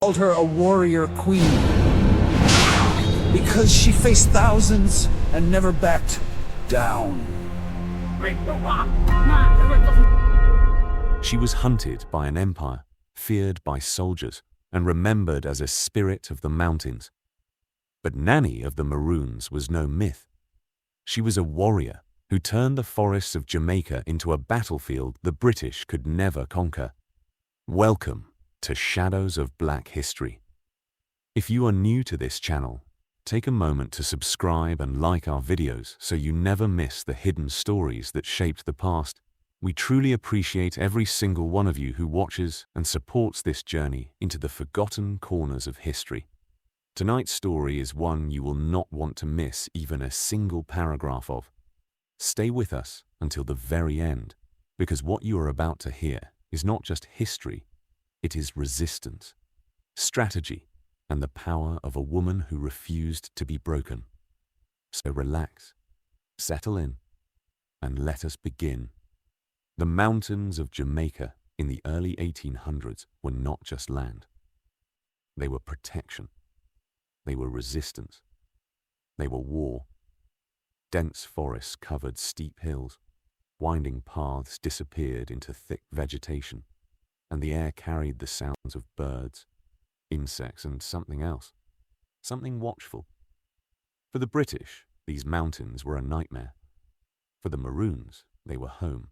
called her a warrior queen because she faced thousands and never backed down. She was hunted by an empire, feared by soldiers, and remembered as a spirit of the mountains. But Nanny of the Maroons was no myth. She was a warrior who turned the forests of Jamaica into a battlefield the British could never conquer. Welcome to Shadows of Black History. If you are new to this channel, take a moment to subscribe and like our videos so you never miss the hidden stories that shaped the past. We truly appreciate every single one of you who watches and supports this journey into the forgotten corners of history. Tonight's story is one you will not want to miss even a single paragraph of. Stay with us until the very end, because what you are about to hear is not just history, it is resistance, strategy, and the power of a woman who refused to be broken. So relax, settle in, and let us begin. The mountains of Jamaica in the early 1800s were not just land. They were protection. They were resistance. They were war. Dense forests covered steep hills. Winding paths disappeared into thick vegetation, and the air carried the sounds of birds, insects, and something else, something watchful. For the British, these mountains were a nightmare. For the Maroons, they were home.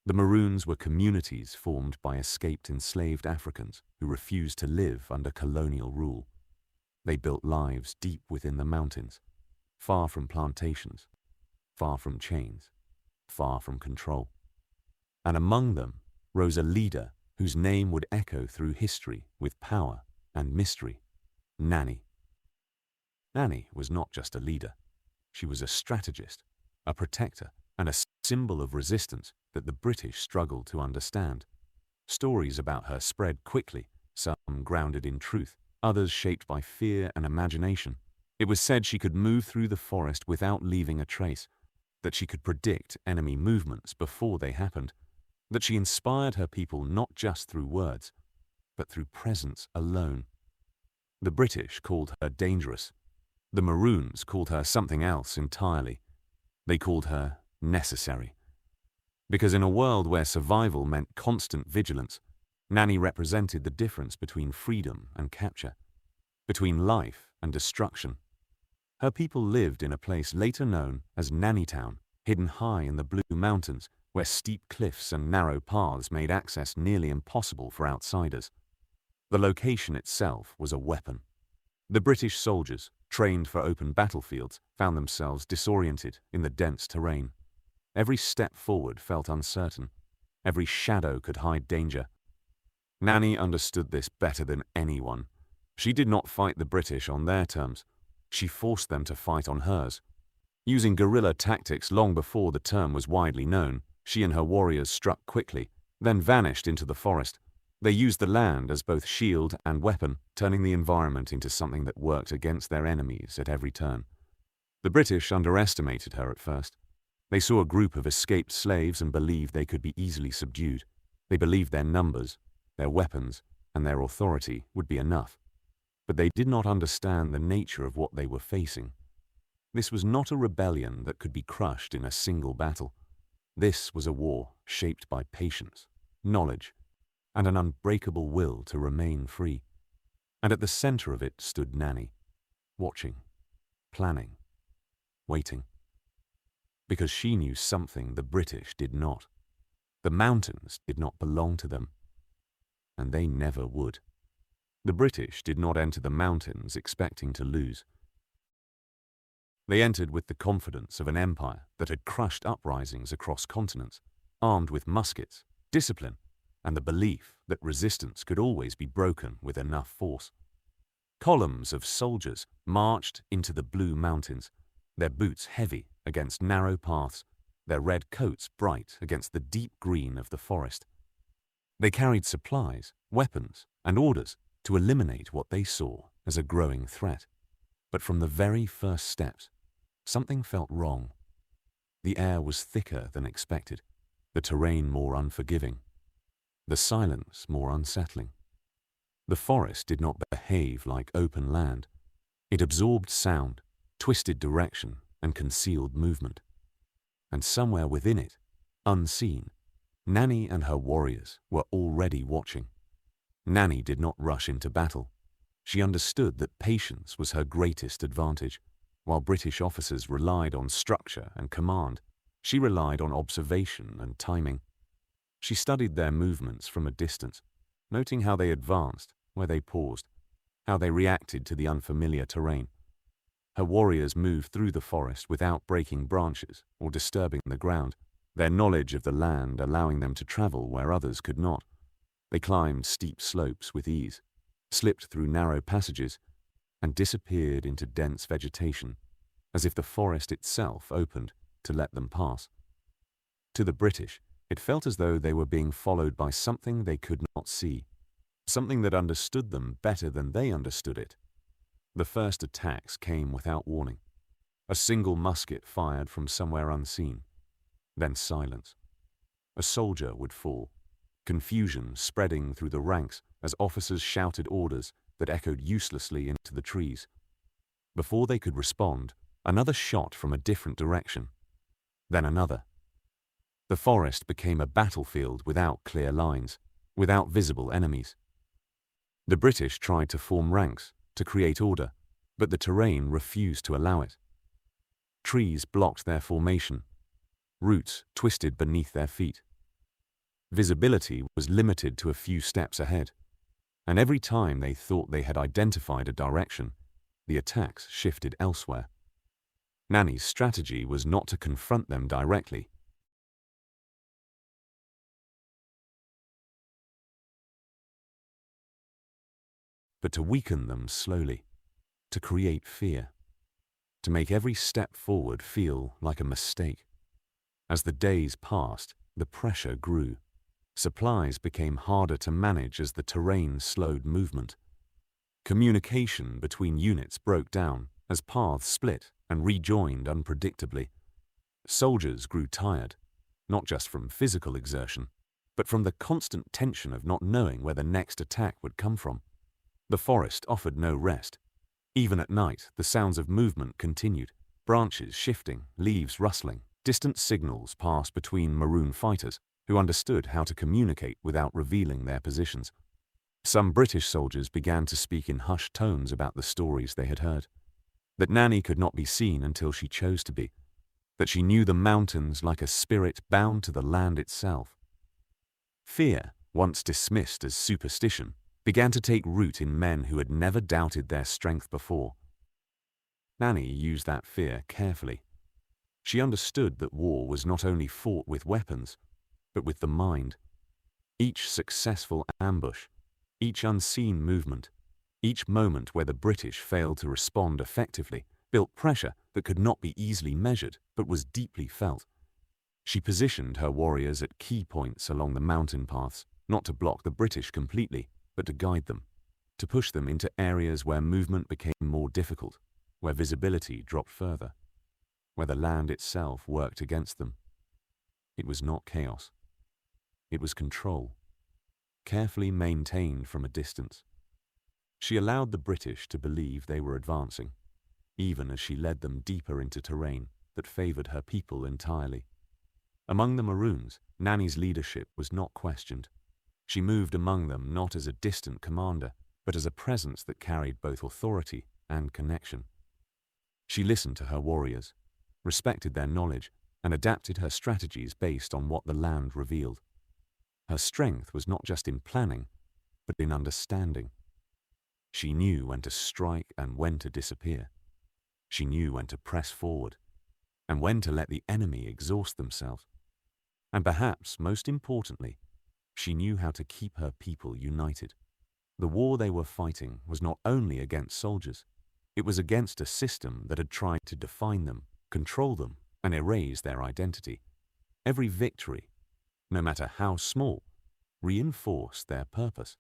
The Maroons were communities formed by escaped enslaved Africans who refused to live under colonial rule. They built lives deep within the mountains, far from plantations, far from chains, far from control. And among them rose a leader whose name would echo through history with power and mystery: Nanny. Nanny was not just a leader. She was a strategist, a protector, and a symbol of resistance that the British struggled to understand. Stories about her spread quickly, some grounded in truth, others shaped by fear and imagination. It was said she could move through the forest without leaving a trace, that she could predict enemy movements before they happened, that she inspired her people not just through words, but through presence alone. The British called her dangerous. The Maroons called her something else entirely. They called her necessary. Because in a world where survival meant constant vigilance, Nanny represented the difference between freedom and capture, between life and destruction. Her people lived in a place later known as Nannytown, hidden high in the Blue Mountains, where steep cliffs and narrow paths made access nearly impossible for outsiders. The location itself was a weapon. The British soldiers, trained for open battlefields, found themselves disoriented in the dense terrain. Every step forward felt uncertain. Every shadow could hide danger. Nanny understood this better than anyone. She did not fight the British on their terms. She forced them to fight on hers. Using guerrilla tactics long before the term was widely known, she and her warriors struck quickly, then vanished into the forest. They used the land as both shield and weapon, turning the environment into something that worked against their enemies at every turn. The British underestimated her at first. They saw a group of escaped slaves and believed they could be easily subdued. They believed their numbers, their weapons, and their authority would be enough. But they did not understand the nature of what they were facing. This was not a rebellion that could be crushed in a single battle. This was a war shaped by patience, knowledge, and an unbreakable will to remain free. And at the center of it stood Nanny, watching, planning, waiting. Because she knew something the British did not. The mountains did not belong to them, and they never would. The British did not enter the mountains expecting to lose. They entered with the confidence of an empire that had crushed uprisings across continents, armed with muskets, discipline, and the belief that resistance could always be broken with enough force. Columns of soldiers marched into the Blue Mountains, their boots heavy against narrow paths, their red coats bright against the deep green of the forest. They carried supplies, weapons, and orders to eliminate what they saw as a growing threat. But from the very first steps, something felt wrong. The air was thicker than expected, the terrain more unforgiving, the silence more unsettling. The forest did not behave like open land. It absorbed sound, twisted direction, and concealed movement. And somewhere within it, unseen, Nanny and her warriors were already watching. Nanny did not rush into battle. She understood that patience was her greatest advantage. While British officers relied on structure and command, she relied on observation and timing. She studied their movements from a distance, noting how they advanced, where they paused, how they reacted to the unfamiliar terrain. Her warriors moved through the forest without breaking branches or disturbing the ground, their knowledge of the land allowing them to travel where others could not. They climbed steep slopes with ease, slipped through narrow passages, and disappeared into dense vegetation, as if the forest itself opened to let them pass. To the British, it felt as though they were being followed by something they could not see, something that understood them better than they understood it. The first attacks came without warning. A single musket fired from somewhere unseen. Then silence. A soldier would fall, confusion spreading through the ranks as officers shouted orders that echoed uselessly into the trees. Before they could respond, another shot from a different direction. Then another. The forest became a battlefield without clear lines, without visible enemies. The British tried to form ranks, to create order, but the terrain refused to allow it. Trees blocked their formation. Roots twisted beneath their feet. Visibility was limited to a few steps ahead, and every time they thought they had identified a direction, the attacks shifted elsewhere. Nanny's strategy was not to confront them directly, but to weaken them slowly, to create fear, to make every step forward feel like a mistake. As the days passed, the pressure grew. Supplies became harder to manage as the terrain slowed movement. Communication between units broke down as paths split and rejoined unpredictably. Soldiers grew tired, not just from physical exertion, but from the constant tension of not knowing where the next attack would come from. The forest offered no rest. Even at night, the sounds of movement continued, branches shifting, leaves rustling. Distant signals passed between Maroon fighters, who understood how to communicate without revealing their positions. Some British soldiers began to speak in hushed tones about the stories they had heard. That Nanny could not be seen until she chose to be. That she knew the mountains like a spirit bound to the land itself. Fear, once dismissed as superstition, began to take root in men who had never doubted their strength before. Nanny used that fear carefully. She understood that war was not only fought with weapons, but with the mind. Each successful ambush, each unseen movement, each moment where the British failed to respond effectively, built pressure that could not be easily measured but was deeply felt. She positioned her warriors at key points along the mountain paths, not to block the British completely, but to guide them, to push them into areas where movement became more difficult, where visibility dropped further, where the land itself worked against them. It was not chaos. It was control, carefully maintained from a distance. She allowed the British to believe they were advancing, even as she led them deeper into terrain that favored her people entirely. Among the Maroons, Nanny's leadership was not questioned. She moved among them not as a distant commander, but as a presence that carried both authority and connection. She listened to her warriors, respected their knowledge, and adapted her strategies based on what the land revealed. Her strength was not just in planning, but in understanding. She knew when to strike and when to disappear. She knew when to press forward, and when to let the enemy exhaust themselves. And perhaps, most importantly, she knew how to keep her people united. The war they were fighting was not only against soldiers, it was against a system that had tried to define them, control them, and erase their identity. Every victory, no matter how small, reinforced their purpose.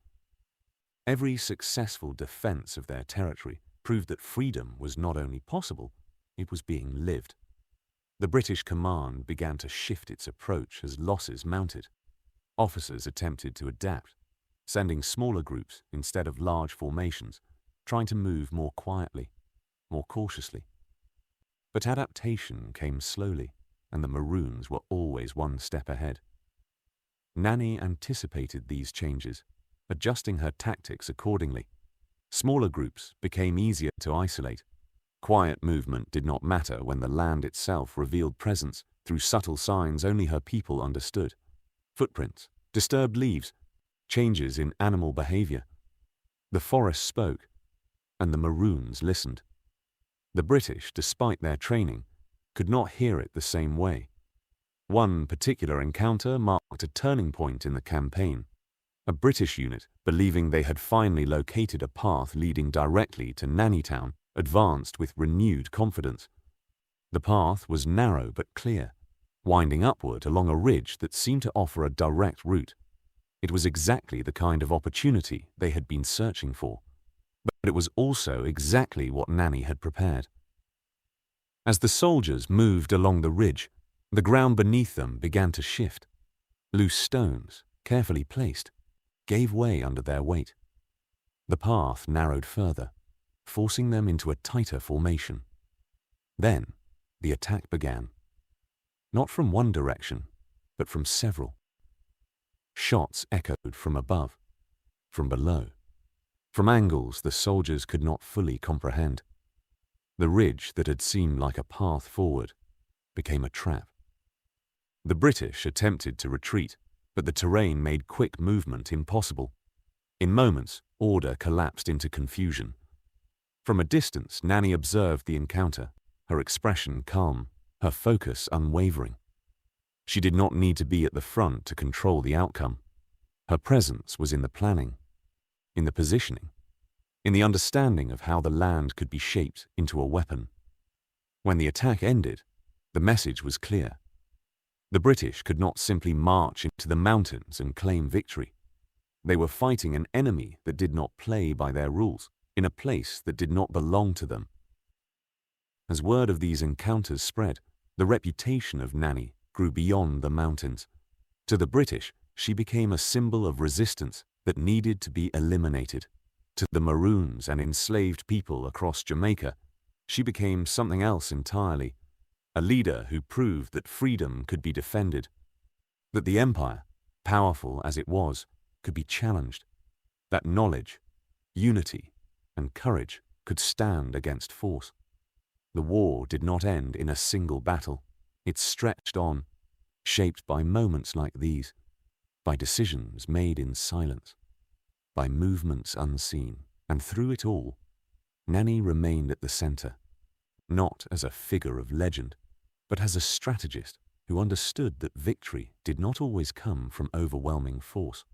Every successful defense of their territory proved that freedom was not only possible, it was being lived. The British command began to shift its approach as losses mounted. Officers attempted to adapt. sending smaller groups instead of large formations, trying to move more quietly, more cautiously. But adaptation came slowly, and the Maroons were always one step ahead. Nanny anticipated these changes, adjusting her tactics accordingly. Smaller groups became easier to isolate. Quiet movement did not matter when the land itself revealed presence through subtle signs only her people understood. Footprints, disturbed leaves, changes in animal behavior. The forest spoke, and the Maroons listened. The British, despite their training, could not hear it the same way. One particular encounter marked a turning point in the campaign. A British unit, believing they had finally located a path leading directly to Nanny Town, advanced with renewed confidence. The path was narrow but clear, winding upward along a ridge that seemed to offer a direct route. It was exactly the kind of opportunity they had been searching for, but it was also exactly what Nanny had prepared. As the soldiers moved along the ridge, the ground beneath them began to shift. Loose stones, carefully placed, gave way under their weight. The path narrowed further, forcing them into a tighter formation. Then, the attack began. Not from one direction, but from several. Shots echoed from above, from below, from angles the soldiers could not fully comprehend. The ridge that had seemed like a path forward became a trap. The British attempted to retreat, but the terrain made quick movement impossible. In moments, order collapsed into confusion. From a distance, Nanny observed the encounter, her expression calm, her focus unwavering. She did not need to be at the front to control the outcome. Her presence was in the planning, in the positioning, in the understanding of how the land could be shaped into a weapon. When the attack ended, the message was clear. The British could not simply march into the mountains and claim victory. They were fighting an enemy that did not play by their rules, in a place that did not belong to them. As word of these encounters spread, the reputation of Nanny grew beyond the mountains. To the British, she became a symbol of resistance that needed to be eliminated. To the Maroons and enslaved people across Jamaica, she became something else entirely, a leader who proved that freedom could be defended, that the empire, powerful as it was, could be challenged, that knowledge, unity, and courage could stand against force. The war did not end in a single battle. It stretched on, shaped by moments like these, by decisions made in silence, by movements unseen, and through it all, Nanny remained at the center, not as a figure of legend, but as a strategist who understood that victory did not always come from overwhelming force.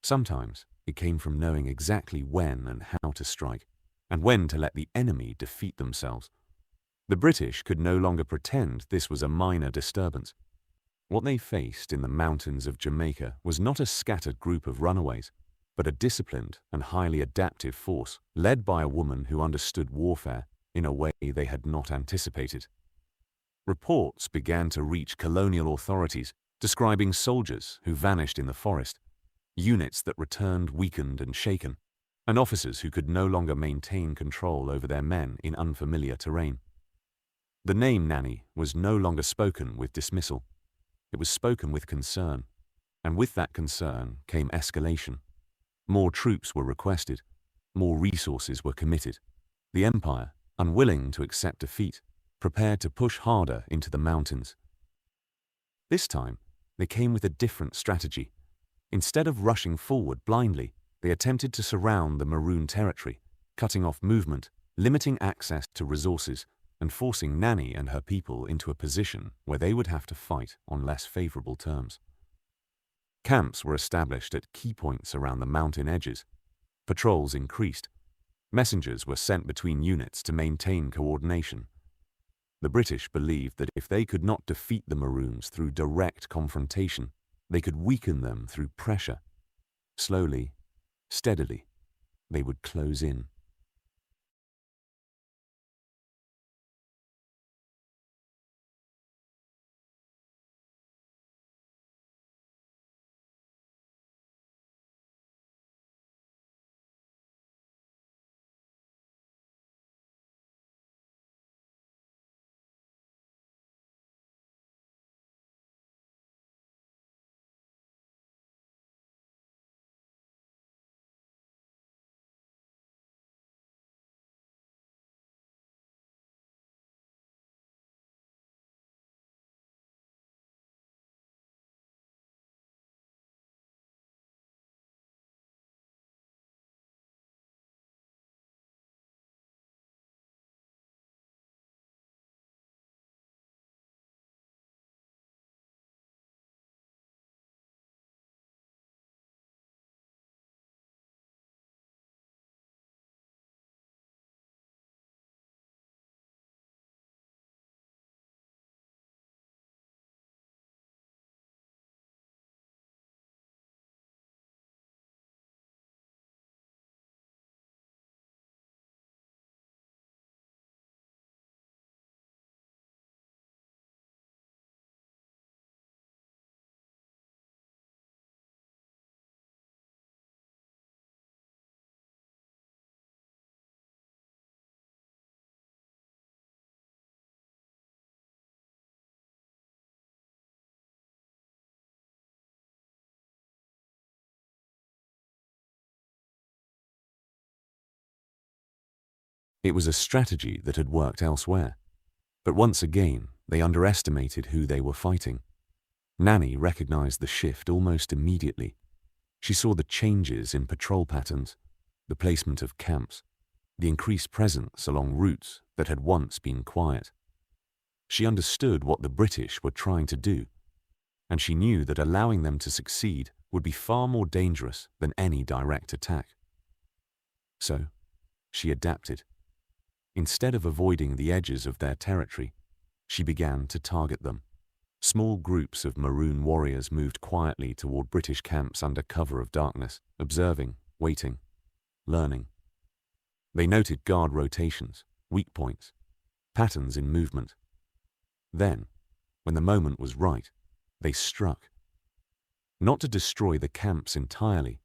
Sometimes it came from knowing exactly when and how to strike, and when to let the enemy defeat themselves. The British could no longer pretend this was a minor disturbance. What they faced in the mountains of Jamaica was not a scattered group of runaways, but a disciplined and highly adaptive force led by a woman who understood warfare in a way they had not anticipated. Reports began to reach colonial authorities describing soldiers who vanished in the forest, units that returned weakened and shaken, and officers who could no longer maintain control over their men in unfamiliar terrain. The name Nanny was no longer spoken with dismissal. It was spoken with concern, and with that concern came escalation. More troops were requested, more resources were committed. The empire, unwilling to accept defeat, prepared to push harder into the mountains. This time, they came with a different strategy. Instead of rushing forward blindly, they attempted to surround the Maroon territory, cutting off movement, limiting access to resources, and forcing Nanny and her people into a position where they would have to fight on less favorable terms. Camps were established at key points around the mountain edges. Patrols increased. Messengers were sent between units to maintain coordination. The British believed that if they could not defeat the Maroons through direct confrontation, they could weaken them through pressure. Slowly, steadily, they would close in. It was a strategy that had worked elsewhere. But once again, they underestimated who they were fighting. Nanny recognized the shift almost immediately. She saw the changes in patrol patterns, the placement of camps, the increased presence along routes that had once been quiet. She understood what the British were trying to do, and she knew that allowing them to succeed would be far more dangerous than any direct attack. So, she adapted. Instead of avoiding the edges of their territory, she began to target them. Small groups of Maroon warriors moved quietly toward British camps under cover of darkness, observing, waiting, learning. They noted guard rotations, weak points, patterns in movement. Then, when the moment was right, they struck. Not to destroy the camps entirely,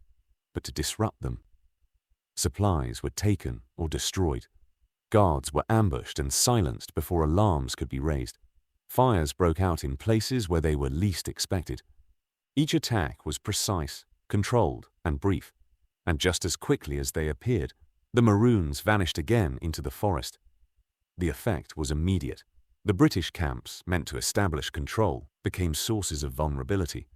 but to disrupt them. Supplies were taken or destroyed. Guards were ambushed and silenced before alarms could be raised. Fires broke out in places where they were least expected. Each attack was precise, controlled, and brief, and just as quickly as they appeared, the Maroons vanished again into the forest. The effect was immediate. The British camps, meant to establish control, became sources of vulnerability.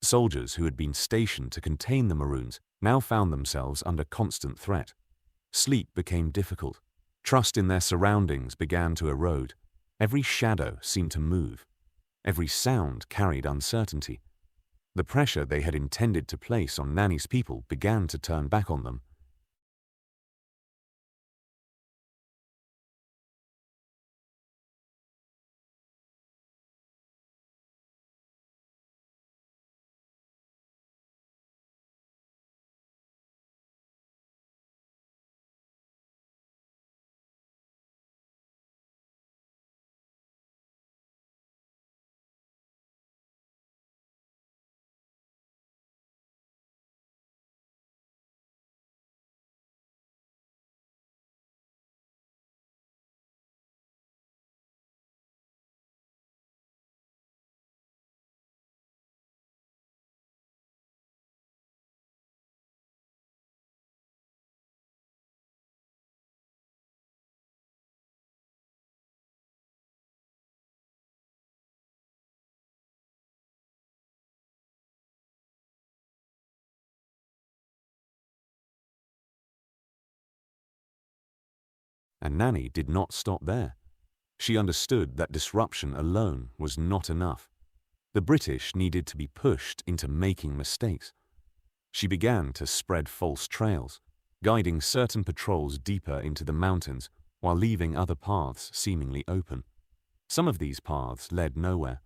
Soldiers who had been stationed to contain the Maroons now found themselves under constant threat. Sleep became difficult. Trust in their surroundings began to erode. Every shadow seemed to move. Every sound carried uncertainty. The pressure they had intended to place on Nanny's people began to turn back on them. And Nanny did not stop there. She understood that disruption alone was not enough. The British needed to be pushed into making mistakes. She began to spread false trails, guiding certain patrols deeper into the mountains while leaving other paths seemingly open. Some of these paths led nowhere.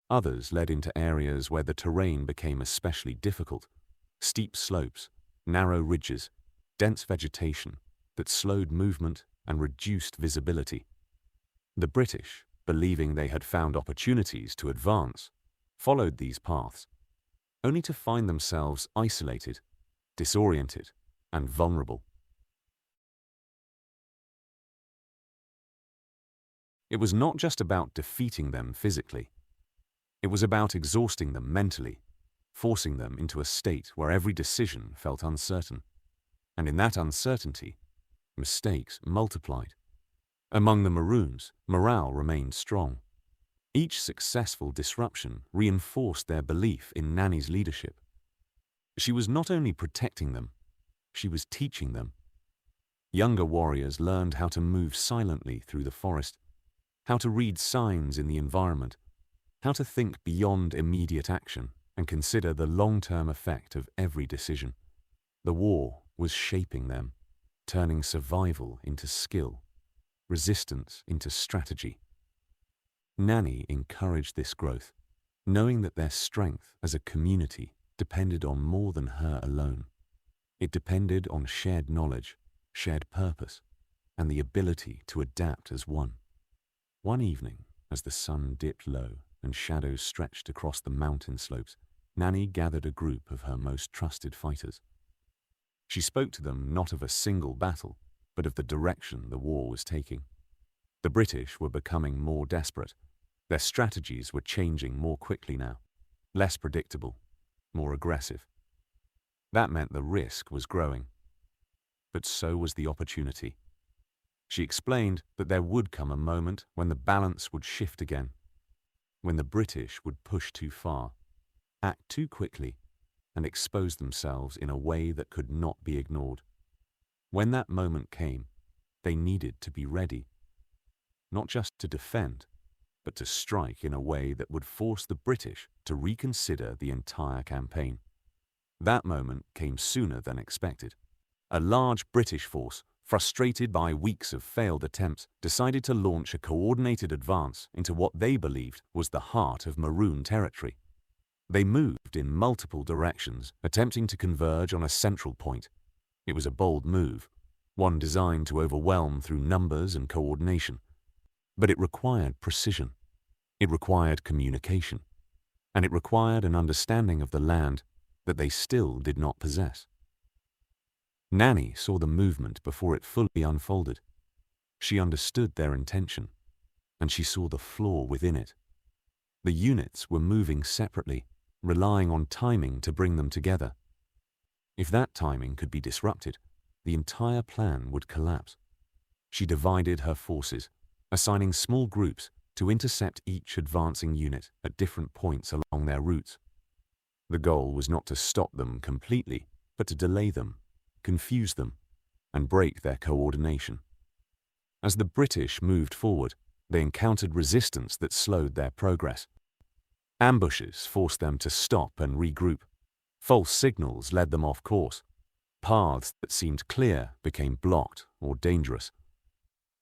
Others led into areas where the terrain became especially difficult: steep slopes, narrow ridges, dense vegetation that slowed movement and reduced visibility. The British, believing they had found opportunities to advance, followed these paths, only to find themselves isolated, disoriented, and vulnerable. It was not just about defeating them physically. It was about exhausting them mentally, forcing them into a state where every decision felt uncertain. And in that uncertainty, mistakes multiplied. Among the Maroons, morale remained strong. Each successful disruption reinforced their belief in Nanny's leadership. She was not only protecting them, she was teaching them. Younger warriors learned how to move silently through the forest, how to read signs in the environment, how to think beyond immediate action and consider the long-term effect of every decision. The war was shaping them, turning survival into skill, resistance into strategy. Nanny encouraged this growth, knowing that their strength as a community depended on more than her alone. It depended on shared knowledge, shared purpose, and the ability to adapt as one. One evening, as the sun dipped low and shadows stretched across the mountain slopes, Nanny gathered a group of her most trusted fighters. She spoke to them not of a single battle, but of the direction the war was taking. The British were becoming more desperate. Their strategies were changing more quickly now, less predictable, more aggressive. That meant the risk was growing. But so was the opportunity. She explained that there would come a moment when the balance would shift again, when the British would push too far, act too quickly, and expose themselves in a way that could not be ignored. When that moment came, they needed to be ready, not just to defend, but to strike in a way that would force the British to reconsider the entire campaign. That moment came sooner than expected. A large British force, frustrated by weeks of failed attempts, decided to launch a coordinated advance into what they believed was the heart of Maroon territory. They moved in multiple directions, attempting to converge on a central point. It was a bold move, one designed to overwhelm through numbers and coordination. But it required precision, it required communication, and it required an understanding of the land that they still did not possess. Nanny saw the movement before it fully unfolded. She understood their intention, and she saw the flaw within it. The units were moving separately, relying on timing to bring them together. If that timing could be disrupted, the entire plan would collapse. She divided her forces, assigning small groups to intercept each advancing unit at different points along their routes. The goal was not to stop them completely, but to delay them, confuse them, and break their coordination. As the British moved forward, they encountered resistance that slowed their progress. Ambushes forced them to stop and regroup. False signals led them off course. Paths that seemed clear became blocked or dangerous.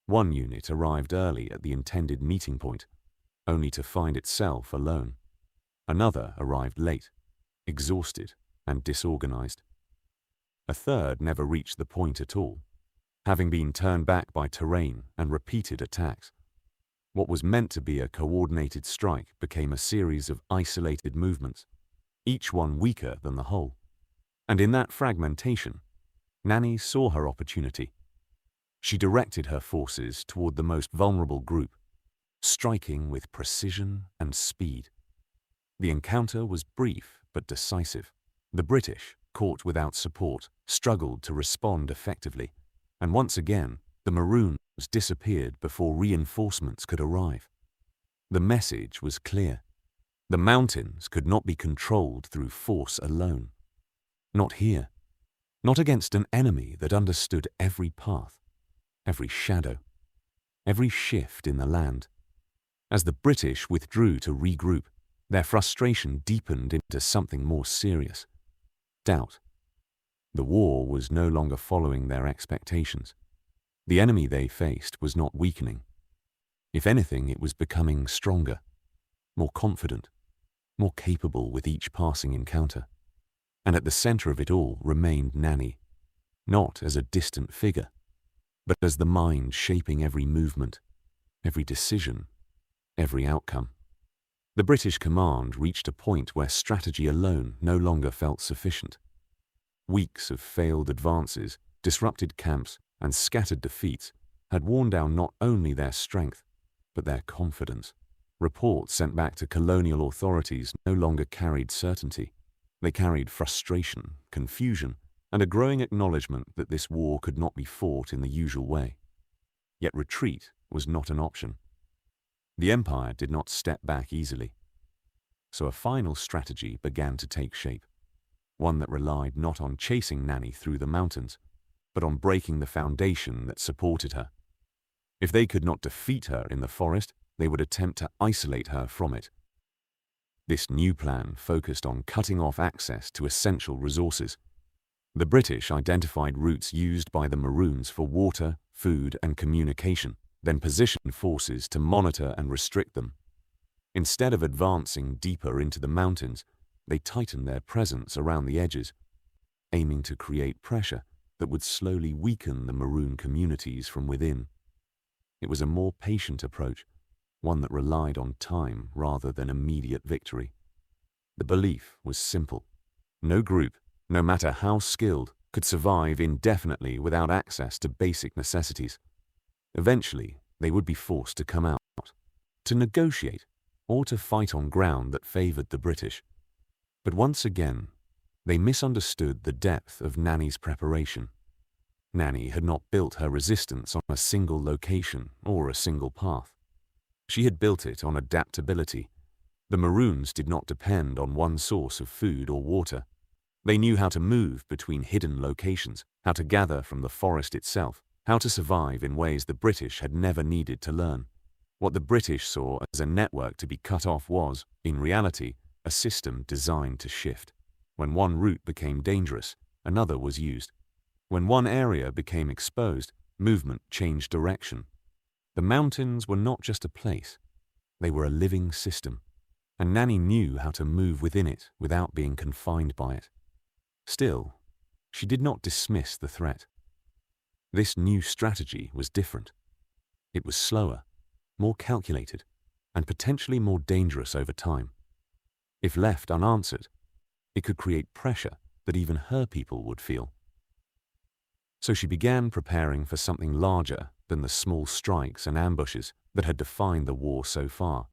One unit arrived early at the intended meeting point, only to find itself alone. Another arrived late, exhausted and disorganized. A third never reached the point at all, having been turned back by terrain and repeated attacks. What was meant to be a coordinated strike became a series of isolated movements, each one weaker than the whole. And in that fragmentation, Nanny saw her opportunity. She directed her forces toward the most vulnerable group, striking with precision and speed. The encounter was brief but decisive. The British, caught without support, struggled to respond effectively, and once again, the Maroons disappeared before reinforcements could arrive. The message was clear. The mountains could not be controlled through force alone. Not here. Not against an enemy that understood every path, every shadow, every shift in the land. As the British withdrew to regroup, their frustration deepened into something more serious: doubt. The war was no longer following their expectations. The enemy they faced was not weakening. If anything, it was becoming stronger, more confident, more capable with each passing encounter. And at the center of it all remained Nanny, not as a distant figure, but as the mind shaping every movement, every decision, every outcome. The British command reached a point where strategy alone no longer felt sufficient. Weeks of failed advances, disrupted camps, and scattered defeats had worn down not only their strength, but their confidence. Reports sent back to colonial authorities no longer carried certainty. They carried frustration, confusion, and a growing acknowledgement that this war could not be fought in the usual way. Yet retreat was not an option. The Empire did not step back easily. So a final strategy began to take shape, one that relied not on chasing Nanny through the mountains, but on breaking the foundation that supported her. If they could not defeat her in the forest, they would attempt to isolate her from it. This new plan focused on cutting off access to essential resources. The British identified routes used by the Maroons for water, food, and communication, then positioned forces to monitor and restrict them. Instead of advancing deeper into the mountains, they tightened their presence around the edges, aiming to create pressure that would slowly weaken the Maroon communities from within. It was a more patient approach, one that relied on time rather than immediate victory. The belief was simple. No group, no matter how skilled, could survive indefinitely without access to basic necessities. Eventually, they would be forced to come out, to negotiate, or to fight on ground that favored the British. But once again, they misunderstood the depth of Nanny's preparation. Nanny had not built her resistance on a single location or a single path. She had built it on adaptability. The Maroons did not depend on one source of food or water. They knew how to move between hidden locations, how to gather from the forest itself, how to survive in ways the British had never needed to learn. What the British saw as a network to be cut off was, in reality, a system designed to shift. When one route became dangerous, another was used. When one area became exposed, movement changed direction. The mountains were not just a place. They were a living system, and Nanny knew how to move within it without being confined by it. Still, she did not dismiss the threat. This new strategy was different. It was slower, more calculated, and potentially more dangerous over time. If left unanswered, it could create pressure that even her people would feel. So she began preparing for something larger than the small strikes and ambushes that had defined the war so far.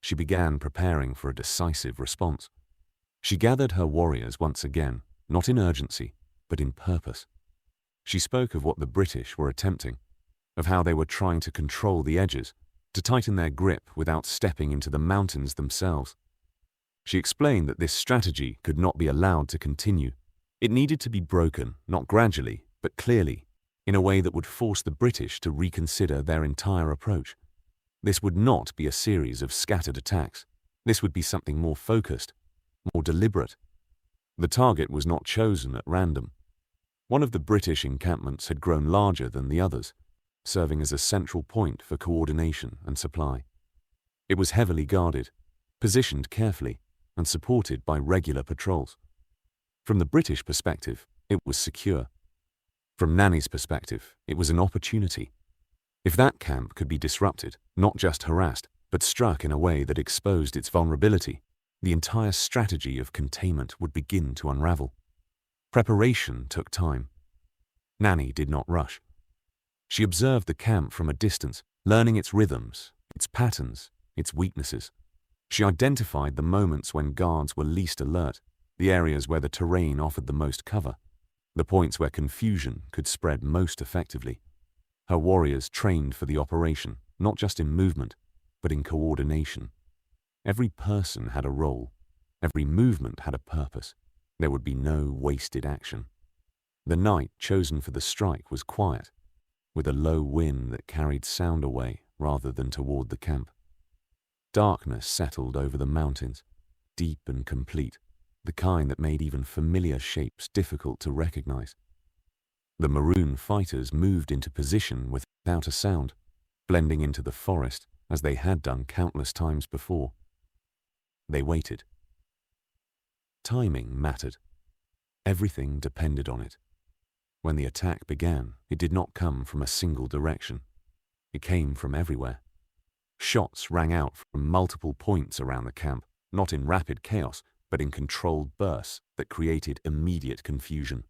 She began preparing for a decisive response. She gathered her warriors once again, not in urgency, but in purpose. She spoke of what the British were attempting, of how they were trying to control the edges, to tighten their grip without stepping into the mountains themselves. She explained that this strategy could not be allowed to continue. It needed to be broken, not gradually, but clearly, in a way that would force the British to reconsider their entire approach. This would not be a series of scattered attacks. This would be something more focused, more deliberate. The target was not chosen at random. One of the British encampments had grown larger than the others, serving as a central point for coordination and supply. It was heavily guarded, positioned carefully, and supported by regular patrols. From the British perspective, it was secure. From Nanny's perspective, it was an opportunity. If that camp could be disrupted, not just harassed, but struck in a way that exposed its vulnerability, the entire strategy of containment would begin to unravel. Preparation took time. Nanny did not rush. She observed the camp from a distance, learning its rhythms, its patterns, its weaknesses. She identified the moments when guards were least alert, the areas where the terrain offered the most cover, the points where confusion could spread most effectively. Her warriors trained for the operation, not just in movement, but in coordination. Every person had a role. Every movement had a purpose. There would be no wasted action. The night chosen for the strike was quiet, with a low wind that carried sound away rather than toward the camp. Darkness settled over the mountains, deep and complete, the kind that made even familiar shapes difficult to recognize. The Maroon fighters moved into position without a sound, blending into the forest as they had done countless times before. They waited. Timing mattered. Everything depended on it. When the attack began, it did not come from a single direction. It came from everywhere. Shots rang out from multiple points around the camp, not in rapid chaos, but in controlled bursts that created immediate confusion.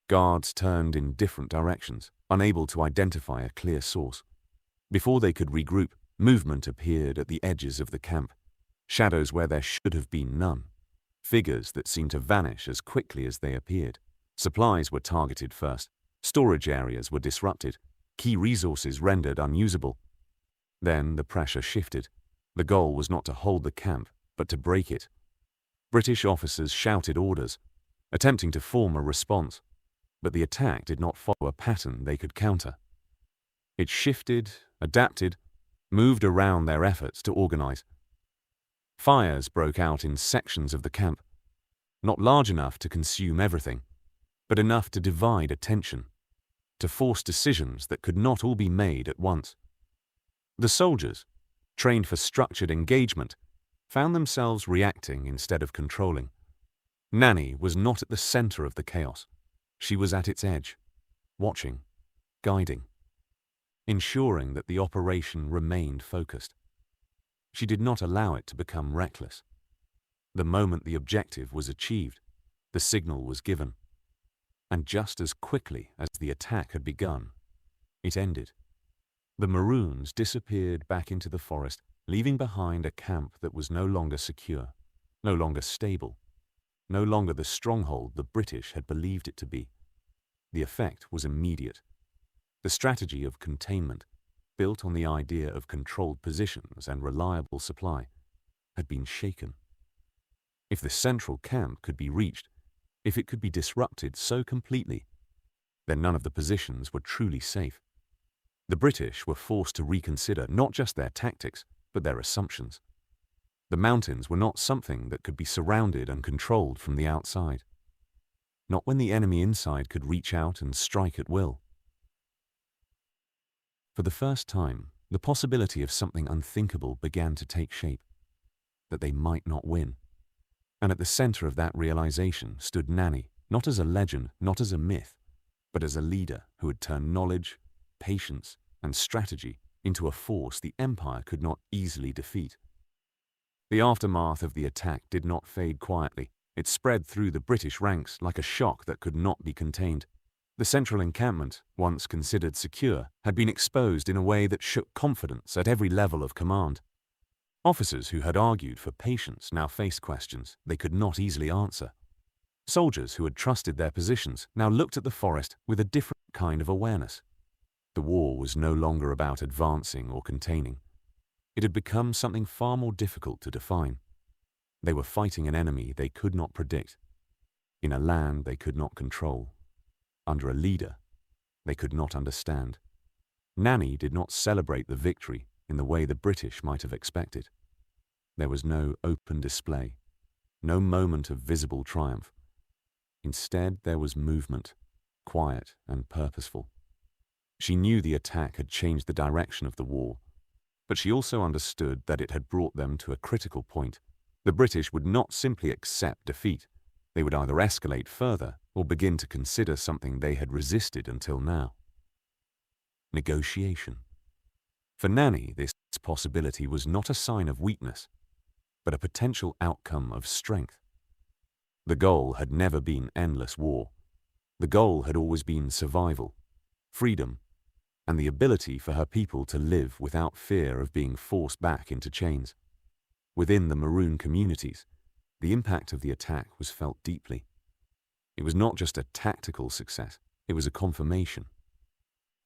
Guards turned in different directions, unable to identify a clear source. Before they could regroup, movement appeared at the edges of the camp, shadows where there should have been none, figures that seemed to vanish as quickly as they appeared. Supplies were targeted first, storage areas were disrupted, key resources rendered unusable. Then the pressure shifted. The goal was not to hold the camp, but to break it. British officers shouted orders, attempting to form a response, but the attack did not follow a pattern they could counter. It shifted, adapted, moved around their efforts to organize. Fires broke out in sections of the camp, not large enough to consume everything, but enough to divide attention, to force decisions that could not all be made at once. The soldiers, trained for structured engagement, found themselves reacting instead of controlling. Nanny was not at the center of the chaos. She was at its edge, watching, guiding, ensuring that the operation remained focused. She did not allow it to become reckless. The moment the objective was achieved, the signal was given. And just as quickly as the attack had begun, it ended. The Maroons disappeared back into the forest, leaving behind a camp that was no longer secure, no longer stable, no longer the stronghold the British had believed it to be. The effect was immediate. The strategy of containment, built on the idea of controlled positions and reliable supply, had been shaken. If the central camp could be reached, if it could be disrupted so completely, then none of the positions were truly safe. The British were forced to reconsider not just their tactics, but their assumptions. The mountains were not something that could be surrounded and controlled from the outside. Not when the enemy inside could reach out and strike at will. For the first time, the possibility of something unthinkable began to take shape, that they might not win. And at the center of that realization stood Nanny, not as a legend, not as a myth, but as a leader who had turned knowledge, patience, and strategy into a force the Empire could not easily defeat. The aftermath of the attack did not fade quietly. It spread through the British ranks like a shock that could not be contained. The central encampment, once considered secure, had been exposed in a way that shook confidence at every level of command. Officers who had argued for patience now faced questions they could not easily answer. Soldiers who had trusted their positions now looked at the forest with a different kind of awareness. The war was no longer about advancing or containing. It had become something far more difficult to define. They were fighting an enemy they could not predict, in a land they could not control, under a leader they could not understand. Nanny did not celebrate the victory in the way the British might have expected. There was no open display, no moment of visible triumph. Instead, there was movement, quiet and purposeful. She knew the attack had changed the direction of the war, but she also understood that it had brought them to a critical point. The British would not simply accept defeat. They would either escalate further or begin to consider something they had resisted until now. Negotiation. For Nanny, this possibility was not a sign of weakness, but a potential outcome of strength. The goal had never been endless war. The goal had always been survival, freedom, and the ability for her people to live without fear of being forced back into chains. Within the Maroon communities, the impact of the attack was felt deeply. It was not just a tactical success, it was a confirmation.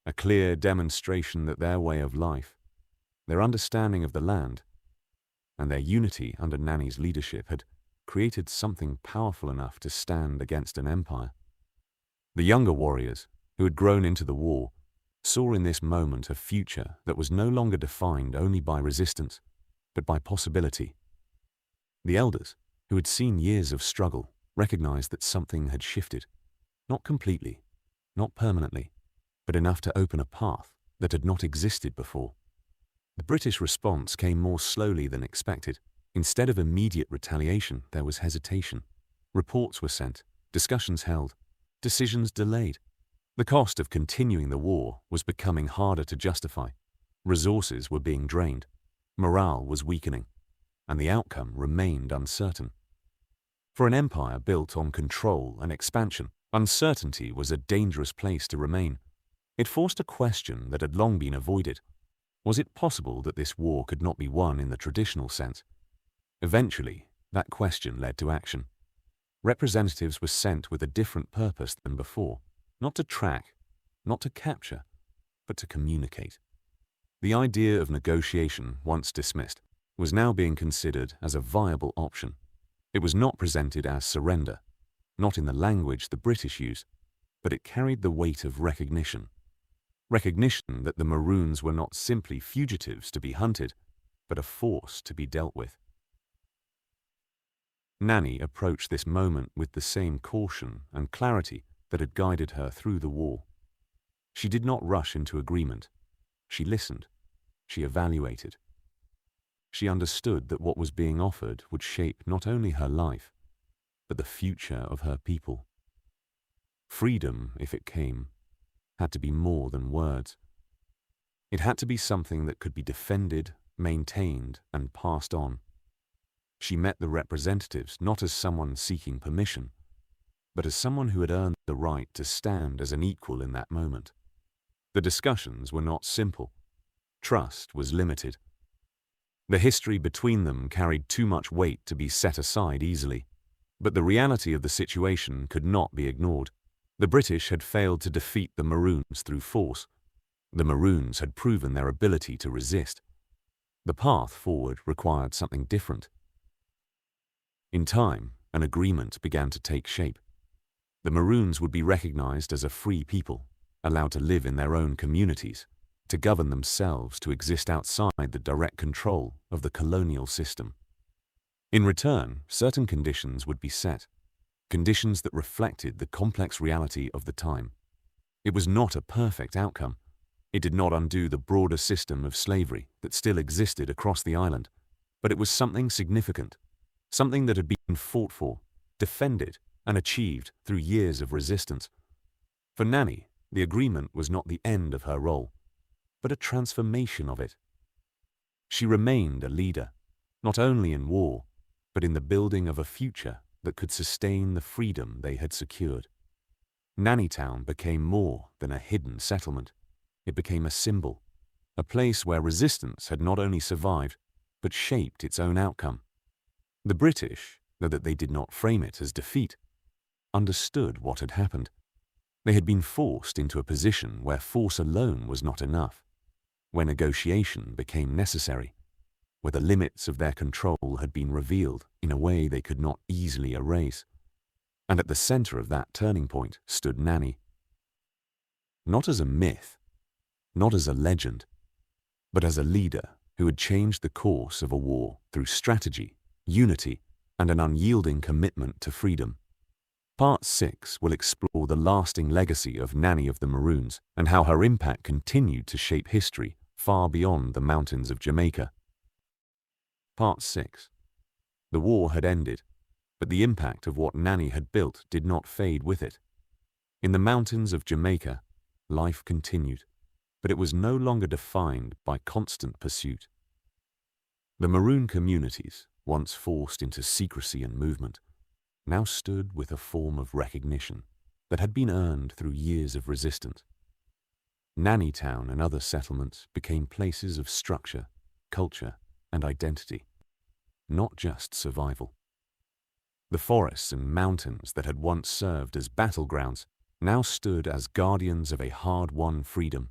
A clear demonstration that their way of life, their understanding of the land, and their unity under Nanny's leadership had created something powerful enough to stand against an empire. The younger warriors, who had grown into the war, saw in this moment a future that was no longer defined only by resistance, but by possibility. The elders, who had seen years of struggle, recognized that something had shifted, not completely, not permanently, but enough to open a path that had not existed before. The British response came more slowly than expected. Instead of immediate retaliation, there was hesitation. Reports were sent, discussions held, decisions delayed. The cost of continuing the war was becoming harder to justify. Resources were being drained, morale was weakening, and the outcome remained uncertain. For an empire built on control and expansion, uncertainty was a dangerous place to remain. It forced a question that had long been avoided. Was it possible that this war could not be won in the traditional sense? Eventually, that question led to action. Representatives were sent with a different purpose than before, not to track, not to capture, but to communicate. The idea of negotiation, once dismissed, was now being considered as a viable option. It was not presented as surrender, not in the language the British used, but it carried the weight of recognition. Recognition that the Maroons were not simply fugitives to be hunted, but a force to be dealt with. Nanny approached this moment with the same caution and clarity that had guided her through the war. She did not rush into agreement. She listened. She evaluated. She understood that what was being offered would shape not only her life, but the future of her people. Freedom, if it came, had to be more than words. It had to be something that could be defended, maintained, and passed on. She met the representatives not as someone seeking permission, but as someone who had earned the right to stand as an equal in that moment. The discussions were not simple. Trust was limited. The history between them carried too much weight to be set aside easily. But the reality of the situation could not be ignored. The British had failed to defeat the Maroons through force. The Maroons had proven their ability to resist. The path forward required something different. In time, an agreement began to take shape. The Maroons would be recognized as a free people, allowed to live in their own communities, to govern themselves, to exist outside the direct control of the colonial system. In return, certain conditions would be set, conditions that reflected the complex reality of the time. It was not a perfect outcome. It did not undo the broader system of slavery that still existed across the island, but it was something significant, something that had been fought for, defended, and achieved through years of resistance. For Nanny, the agreement was not the end of her role, but a transformation of it. She remained a leader, not only in war, but in the building of a future that could sustain the freedom they had secured. Nannytown became more than a hidden settlement. It became a symbol, a place where resistance had not only survived, but shaped its own outcome. The British, though that they did not frame it as defeat, understood what had happened. They had been forced into a position where force alone was not enough, where negotiation became necessary, where the limits of their control had been revealed in a way they could not easily erase. And at the center of that turning point stood Nanny. Not as a myth, not as a legend, but as a leader who had changed the course of a war through strategy, unity, and an unyielding commitment to freedom. Part 6 will explore the lasting legacy of Nanny of the Maroons and how her impact continued to shape history far beyond the mountains of Jamaica. Part 6. The war had ended, but the impact of what Nanny had built did not fade with it. In the mountains of Jamaica, life continued, but it was no longer defined by constant pursuit. The Maroon communities, once forced into secrecy and movement, now stood with a form of recognition that had been earned through years of resistance. Nannytown and other settlements became places of structure, culture, and identity, not just survival. The forests and mountains that had once served as battlegrounds now stood as guardians of a hard-won freedom.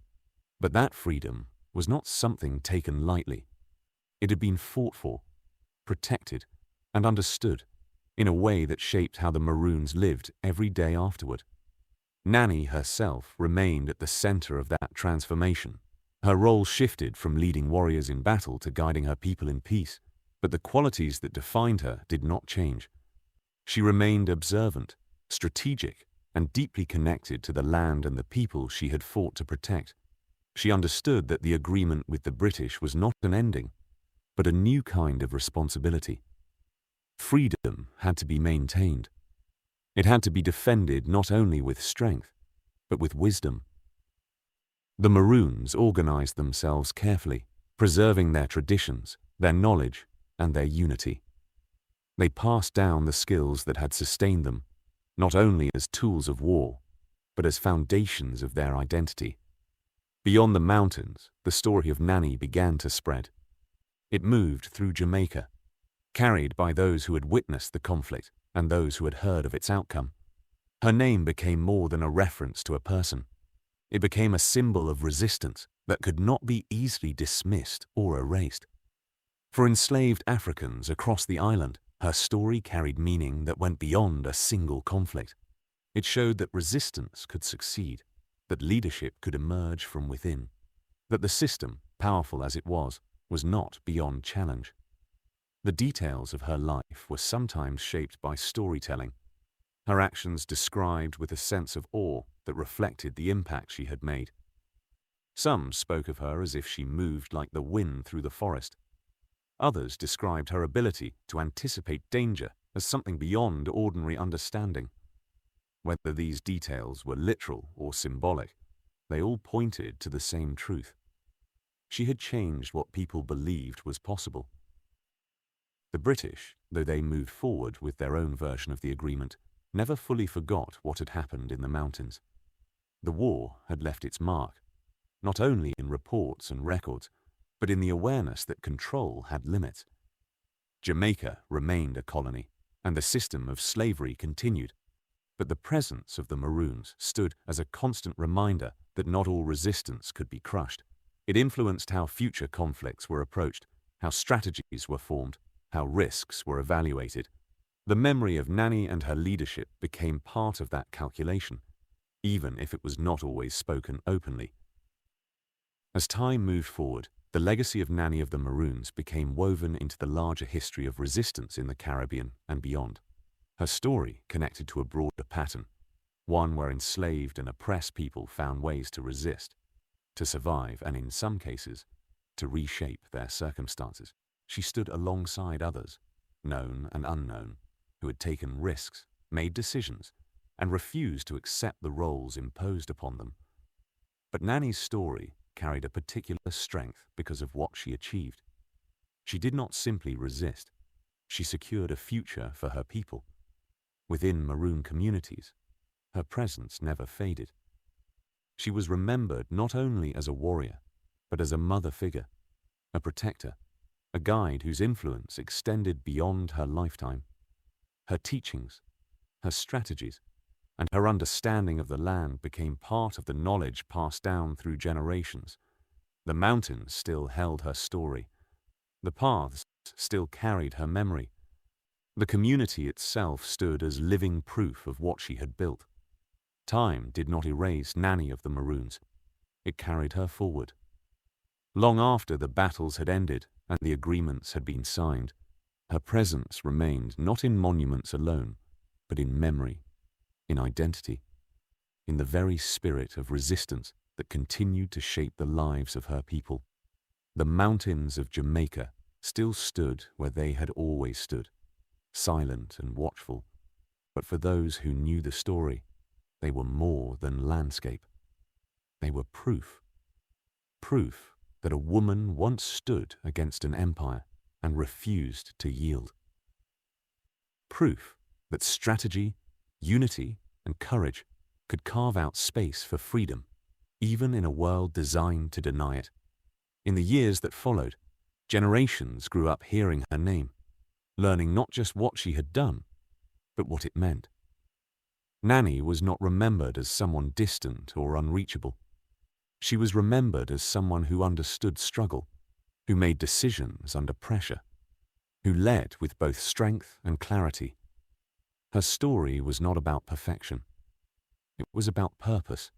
But that freedom was not something taken lightly. It had been fought for, protected, and understood in a way that shaped how the Maroons lived every day afterward. Nanny herself remained at the center of that transformation. Her role shifted from leading warriors in battle to guiding her people in peace, but the qualities that defined her did not change. She remained observant, strategic, and deeply connected to the land and the people she had fought to protect. She understood that the agreement with the British was not an ending, but a new kind of responsibility. Freedom had to be maintained. It had to be defended not only with strength, but with wisdom. The Maroons organized themselves carefully, preserving their traditions, their knowledge, and their unity. They passed down the skills that had sustained them, not only as tools of war, but as foundations of their identity. Beyond the mountains, the story of Nanny began to spread. It moved through Jamaica, carried by those who had witnessed the conflict and those who had heard of its outcome. Her name became more than a reference to a person. It became a symbol of resistance that could not be easily dismissed or erased. For enslaved Africans across the island, her story carried meaning that went beyond a single conflict. It showed that resistance could succeed, that leadership could emerge from within, that the system, powerful as it was not beyond challenge. The details of her life were sometimes shaped by storytelling, her actions described with a sense of awe that reflected the impact she had made. Some spoke of her as if she moved like the wind through the forest. Others described her ability to anticipate danger as something beyond ordinary understanding. Whether these details were literal or symbolic, they all pointed to the same truth. She had changed what people believed was possible. The British, though they moved forward with their own version of the agreement, never fully forgot what had happened in the mountains. The war had left its mark, not only in reports and records, but in the awareness that control had limits. Jamaica remained a colony, and the system of slavery continued, but the presence of the Maroons stood as a constant reminder that not all resistance could be crushed. It influenced how future conflicts were approached, how strategies were formed, how risks were evaluated. The memory of Nanny and her leadership became part of that calculation, even if it was not always spoken openly. As time moved forward, the legacy of Nanny of the Maroons became woven into the larger history of resistance in the Caribbean and beyond. Her story connected to a broader pattern, one where enslaved and oppressed people found ways to resist, to survive, and in some cases, to reshape their circumstances. She stood alongside others, known and unknown, who had taken risks, made decisions, and refused to accept the roles imposed upon them. But Nanny's story carried a particular strength because of what she achieved. She did not simply resist, she secured a future for her people. Within Maroon communities, her presence never faded. She was remembered not only as a warrior, but as a mother figure, a protector, a guide whose influence extended beyond her lifetime. Her teachings, her strategies, and her understanding of the land became part of the knowledge passed down through generations. The mountains still held her story. The paths still carried her memory. The community itself stood as living proof of what she had built. Time did not erase Nanny of the Maroons. It carried her forward. Long after the battles had ended and the agreements had been signed, her presence remained not in monuments alone, but in memory, in identity, in the very spirit of resistance that continued to shape the lives of her people. The mountains of Jamaica still stood where they had always stood, silent and watchful, but for those who knew the story, they were more than landscape. They were proof that a woman once stood against an empire and refused to yield. Proof that strategy, unity, and courage could carve out space for freedom, even in a world designed to deny it. In the years that followed, generations grew up hearing her name, learning not just what she had done, but what it meant. Nanny was not remembered as someone distant or unreachable. She was remembered as someone who understood struggle, who made decisions under pressure, who led with both strength and clarity. Her story was not about perfection. It was about purpose.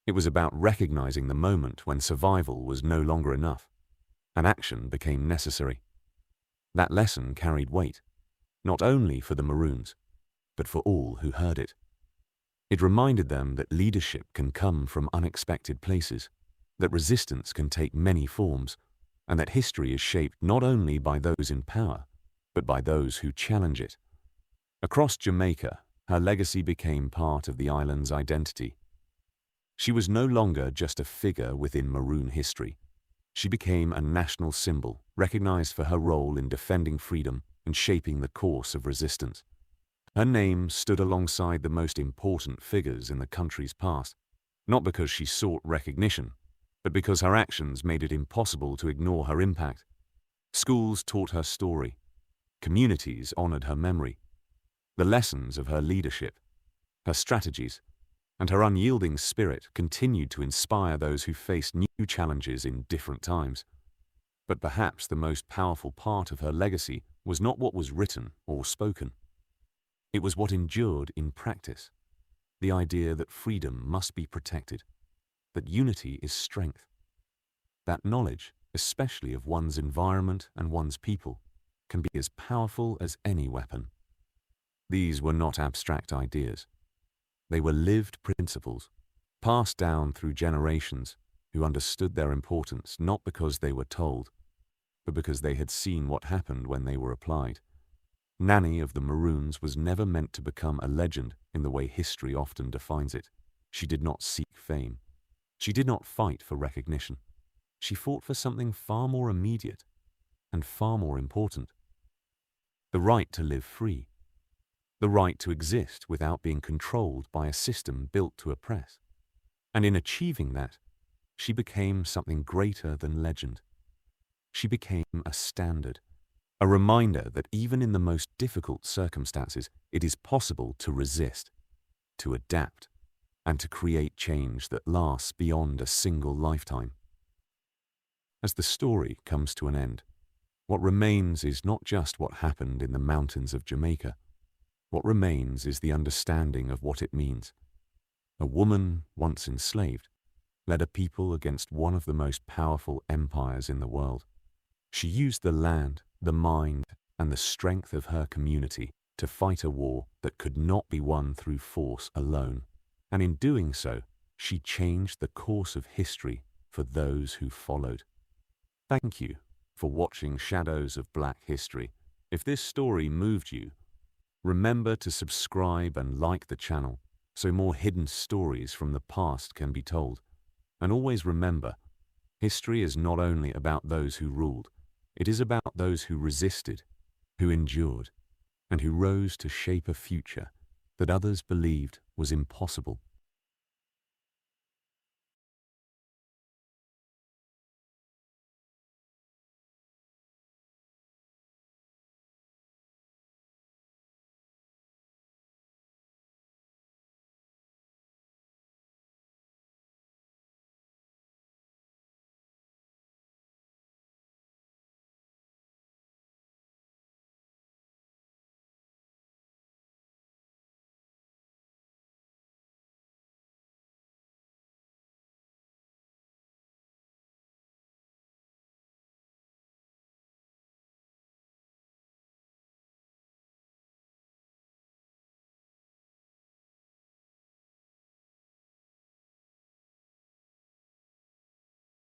It was about recognizing the moment when survival was no longer enough, and action became necessary. That lesson carried weight, not only for the Maroons, but for all who heard it. It reminded them that leadership can come from unexpected places, that resistance can take many forms, and that history is shaped not only by those in power, but by those who challenge it. Across Jamaica, her legacy became part of the island's identity. She was no longer just a figure within Maroon history. She became a national symbol, recognized for her role in defending freedom and shaping the course of resistance. Her name stood alongside the most important figures in the country's past, not because she sought recognition, but because her actions made it impossible to ignore her impact. Schools taught her story. Communities honored her memory. The lessons of her leadership, her strategies, and her unyielding spirit continued to inspire those who faced new challenges in different times. But perhaps the most powerful part of her legacy was not what was written or spoken. It was what endured in practice, the idea that freedom must be protected, that unity is strength, that knowledge, especially of one's environment and one's people, can be as powerful as any weapon. These were not abstract ideas. They were lived principles, passed down through generations who understood their importance not because they were told, but because they had seen what happened when they were applied. Nanny of the Maroons was never meant to become a legend in the way history often defines it. She did not seek fame. She did not fight for recognition. She fought for something far more immediate and far more important. The right to live free. The right to exist without being controlled by a system built to oppress. And in achieving that, she became something greater than legend. She became a standard, a reminder that even in the most difficult circumstances, it is possible to resist, to adapt, and to create change that lasts beyond a single lifetime. As the story comes to an end, what remains is not just what happened in the mountains of Jamaica. What remains is the understanding of what it means. A woman, once enslaved, led a people against one of the most powerful empires in the world. She used the land, the mind, and the strength of her community to fight a war that could not be won through force alone. And in doing so, she changed the course of history for those who followed. Thank you for watching Shadows of Black History. If this story moved you, remember to subscribe and like the channel so more hidden stories from the past can be told. And always remember, history is not only about those who ruled, it is about those who resisted, who endured, and who rose to shape a future that others believed was impossible.